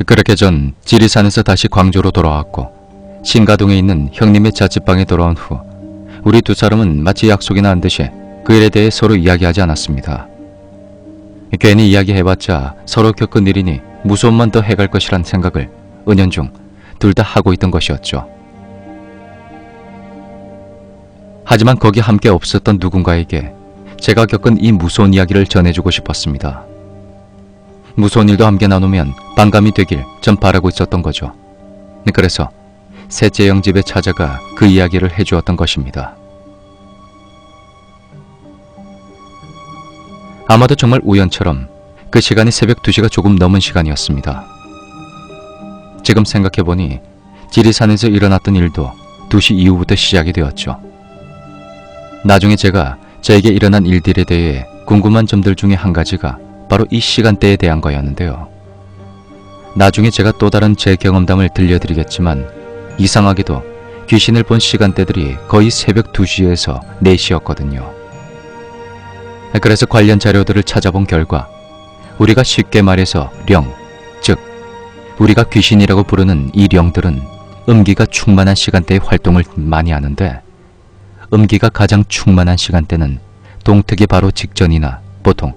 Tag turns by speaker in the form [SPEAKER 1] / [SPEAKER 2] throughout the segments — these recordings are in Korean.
[SPEAKER 1] 그렇게 전 지리산에서 다시 광주로 돌아왔고 신가동에 있는 형님의 자취방에 돌아온 후 우리 두 사람은 마치 약속이 난 듯이 그 일에 대해 서로 이야기하지 않았습니다. 괜히 이야기해봤자 서로 겪은 일이니 무서움만 더 해갈 것이란 생각을 은연중 둘 다 하고 있던 것이었죠. 하지만 거기 함께 없었던 누군가에게 제가 겪은 이 무서운 이야기를 전해주고 싶었습니다. 무서운 일도 함께 나누면 반감이 되길 전 바라고 있었던 거죠. 그래서 셋째 형 집에 찾아가 그 이야기를 해주었던 것입니다. 아마도 정말 우연처럼 그 시간이 새벽 2시가 조금 넘은 시간이었습니다. 지금 생각해보니 지리산에서 일어났던 일도 2시 이후부터 시작이 되었죠. 나중에 제가 저에게 일어난 일들에 대해 궁금한 점들 중에 한 가지가 바로 이 시간대에 대한 거였는데요. 나중에 제가 또 다른 제 경험담을 들려드리겠지만 이상하게도 귀신을 본 시간대들이 거의 새벽 2시에서 4시였거든요. 그래서 관련 자료들을 찾아본 결과 우리가 쉽게 말해서 령, 즉 우리가 귀신이라고 부르는 이 령들은 음기가 충만한 시간대에 활동을 많이 하는데 음기가 가장 충만한 시간대는 동특이 바로 직전이나 보통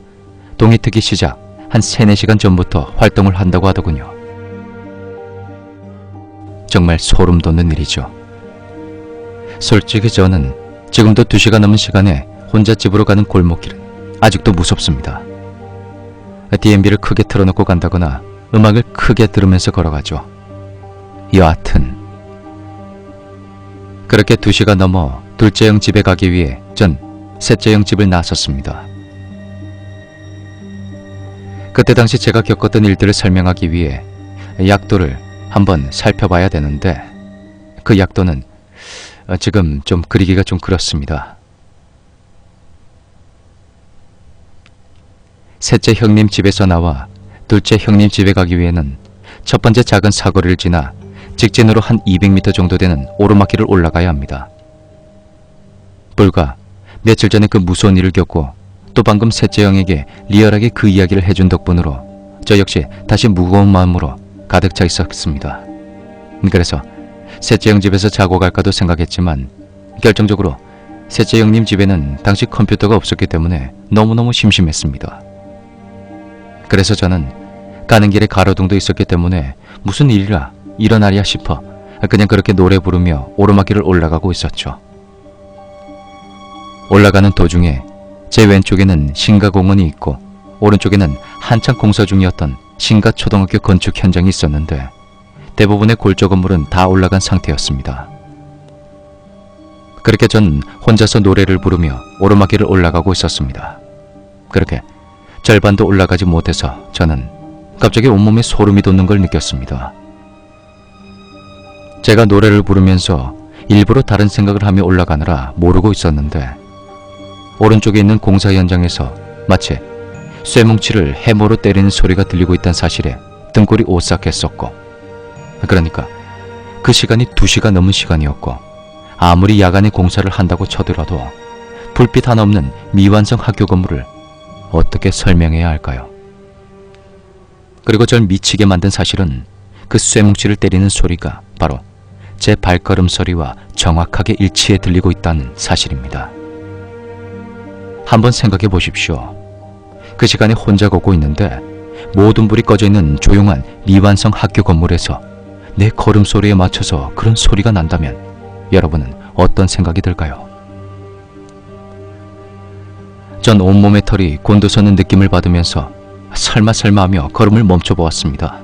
[SPEAKER 1] 동이특이 시작 한 3-4시간 전부터 활동을 한다고 하더군요. 정말 소름 돋는 일이죠. 솔직히 저는 지금도 2시가 넘은 시간에 혼자 집으로 가는 골목길은 아직도 무섭습니다. DMB를 크게 틀어놓고 간다거나 음악을 크게 들으면서 걸어가죠. 여하튼 그렇게 2시가 넘어 둘째 형 집에 가기 위해 전 셋째 형 집을 나섰습니다. 그때 당시 제가 겪었던 일들을 설명하기 위해 약도를 한번 살펴봐야 되는데 그 약도는 지금 좀 그리기가 좀 그렇습니다. 셋째 형님 집에서 나와 둘째 형님 집에 가기 위해는 첫 번째 작은 사거리를 지나 직진으로 한 200m 정도 되는 오르막길을 올라가야 합니다. 불과 며칠 전에 그 무서운 일을 겪고 또 방금 셋째 형에게 리얼하게 그 이야기를 해준 덕분으로 저 역시 다시 무거운 마음으로 가득 차 있었습니다. 그래서 셋째 형 집에서 자고 갈까도 생각했지만 결정적으로 셋째 형님 집에는 당시 컴퓨터가 없었기 때문에 너무너무 심심했습니다. 그래서 저는 가는 길에 가로등도 있었기 때문에 무슨 일이라 일어나랴 싶어 그냥 그렇게 노래 부르며 오르막길을 올라가고 있었죠. 올라가는 도중에 제 왼쪽에는 신가공원이 있고 오른쪽에는 한창 공사 중이었던 신가초등학교 건축 현장이 있었는데 대부분의 골조 건물은 다 올라간 상태였습니다. 그렇게 전 혼자서 노래를 부르며 오르막길을 올라가고 있었습니다. 그렇게 절반도 올라가지 못해서 저는 갑자기 온몸에 소름이 돋는 걸 느꼈습니다. 제가 노래를 부르면서 일부러 다른 생각을 하며 올라가느라 모르고 있었는데 오른쪽에 있는 공사 현장에서 마치 쇠뭉치를 해모로 때리는 소리가 들리고 있다는 사실에 등골이 오싹했었고 그러니까 그 시간이 2시가 넘은 시간이었고 아무리 야간에 공사를 한다고 쳐들어도 불빛 하나 없는 미완성 학교 건물을 어떻게 설명해야 할까요? 그리고 절 미치게 만든 사실은 그 쇠뭉치를 때리는 소리가 바로 제 발걸음 소리와 정확하게 일치해 들리고 있다는 사실입니다. 한번 생각해 보십시오. 그 시간에 혼자 걷고 있는데 모든 불이 꺼져 있는 조용한 미완성 학교 건물에서 내 걸음소리에 맞춰서 그런 소리가 난다면 여러분은 어떤 생각이 들까요? 전 온몸의 털이 곤두서는 느낌을 받으면서 설마 하며 걸음을 멈춰보았습니다.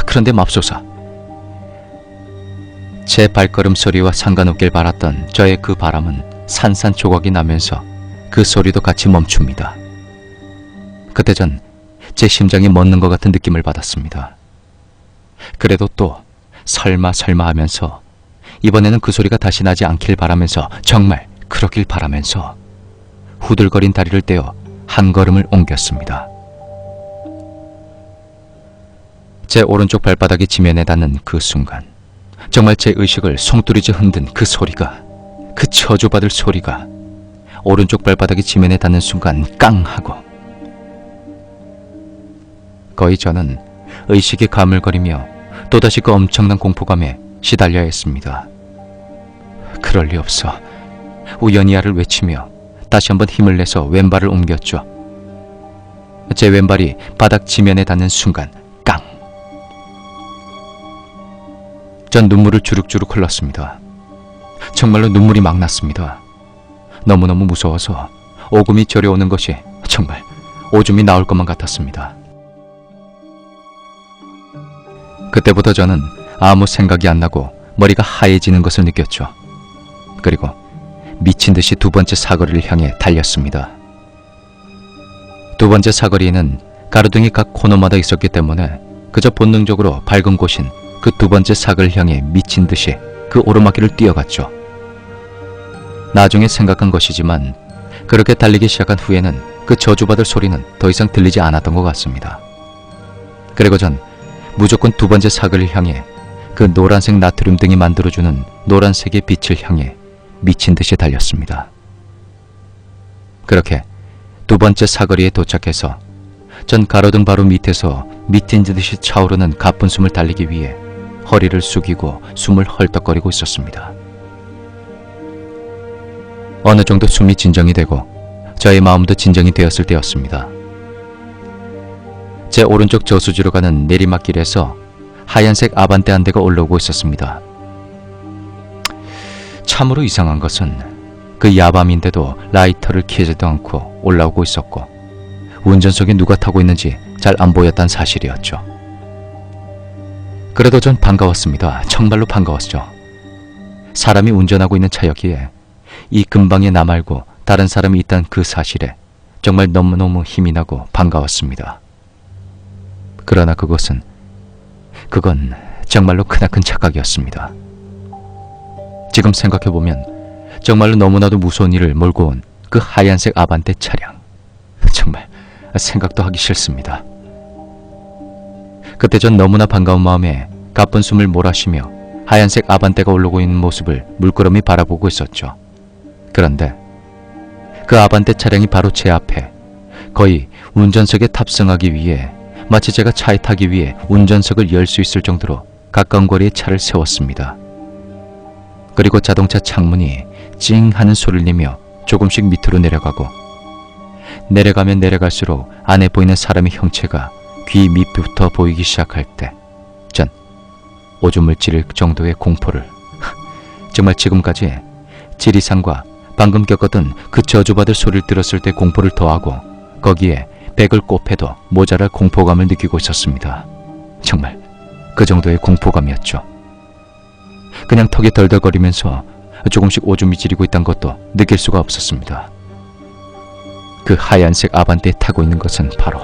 [SPEAKER 1] 그런데 맙소사, 제 발걸음 소리와 상관없길 바랐던 저의 그 바람은 산산조각이 나면서 그 소리도 같이 멈춥니다. 그때 전 제 심장이 멎는 것 같은 느낌을 받았습니다. 그래도 또 설마 하면서 이번에는 그 소리가 다시 나지 않길 바라면서 정말 그러길 바라면서 후들거린 다리를 떼어 한 걸음을 옮겼습니다. 제 오른쪽 발바닥이 지면에 닿는 그 순간 정말 제 의식을 송두리째 흔든 그 소리가, 그 저주받을 소리가 오른쪽 발바닥이 지면에 닿는 순간 깡 하고 거의 저는 의식이 가물거리며 또다시 그 엄청난 공포감에 시달려야 했습니다. 그럴 리 없어. 우연히야를 외치며 다시 한번 힘을 내서 왼발을 옮겼죠. 제 왼발이 바닥 지면에 닿는 순간 깡! 전 눈물을 주룩주룩 흘렀습니다. 정말로 눈물이 막 났습니다. 너무너무 무서워서 오금이 저려오는 것이 정말 오줌이 나올 것만 같았습니다. 그때부터 저는 아무 생각이 안 나고 머리가 하얘지는 것을 느꼈죠. 그리고 미친 듯이 두 번째 사거리를 향해 달렸습니다. 두 번째 사거리에는 가로등이 각 코너마다 있었기 때문에 그저 본능적으로 밝은 곳인 그 두 번째 사거리를 향해 미친 듯이 그 오르막길을 뛰어갔죠. 나중에 생각한 것이지만 그렇게 달리기 시작한 후에는 그 저주받을 소리는 더 이상 들리지 않았던 것 같습니다. 그리고 전 무조건 두 번째 사거리를 향해 그 노란색 나트륨 등이 만들어주는 노란색의 빛을 향해 미친 듯이 달렸습니다. 그렇게 두 번째 사거리에 도착해서 전 가로등 바로 밑에서 미친 듯이 차오르는 가쁜 숨을 달리기 위해 허리를 숙이고 숨을 헐떡거리고 있었습니다. 어느 정도 숨이 진정이 되고 저의 마음도 진정이 되었을 때였습니다. 제 오른쪽 저수지로 가는 내리막길에서 하얀색 아반떼 한 대가 올라오고 있었습니다. 참으로 이상한 것은 그 야밤인데도 라이터를 켜지도 않고 올라오고 있었고 운전석에 누가 타고 있는지 잘 안 보였다는 사실이었죠. 그래도 전 반가웠습니다. 정말로 반가웠죠. 사람이 운전하고 있는 차였기에 이 근방에 나 말고 다른 사람이 있다는 그 사실에 정말 너무너무 힘이 나고 반가웠습니다. 그러나 그건 정말로 크나큰 착각이었습니다. 지금 생각해보면 정말로 너무나도 무서운 일을 몰고 온 그 하얀색 아반떼 차량, 정말 생각도 하기 싫습니다. 그때 전 너무나 반가운 마음에 가쁜 숨을 몰아쉬며 하얀색 아반떼가 올라오고 있는 모습을 물끄러미 바라보고 있었죠. 그런데 그 아반떼 차량이 바로 제 앞에 거의 운전석에 탑승하기 위해 마치 제가 차에 타기 위해 운전석을 열 수 있을 정도로 가까운 거리에 차를 세웠습니다. 그리고 자동차 창문이 찡 하는 소리를 내며 조금씩 밑으로 내려가면 내려갈수록 안에 보이는 사람의 형체가 귀 밑부터 보이기 시작할 때 전 오줌을 찌를 정도의 공포를 정말 지금까지 지리산과 방금 겪었던 그 저주받을 소리를 들었을 때 공포를 더하고 거기에 100을 곱해도 모자랄 공포감을 느끼고 있었습니다. 정말 그 정도의 공포감이었죠. 그냥 턱이 덜덜거리면서 조금씩 오줌이 지리고 있다는 것도 느낄 수가 없었습니다. 그 하얀색 아반떼에 타고 있는 것은 바로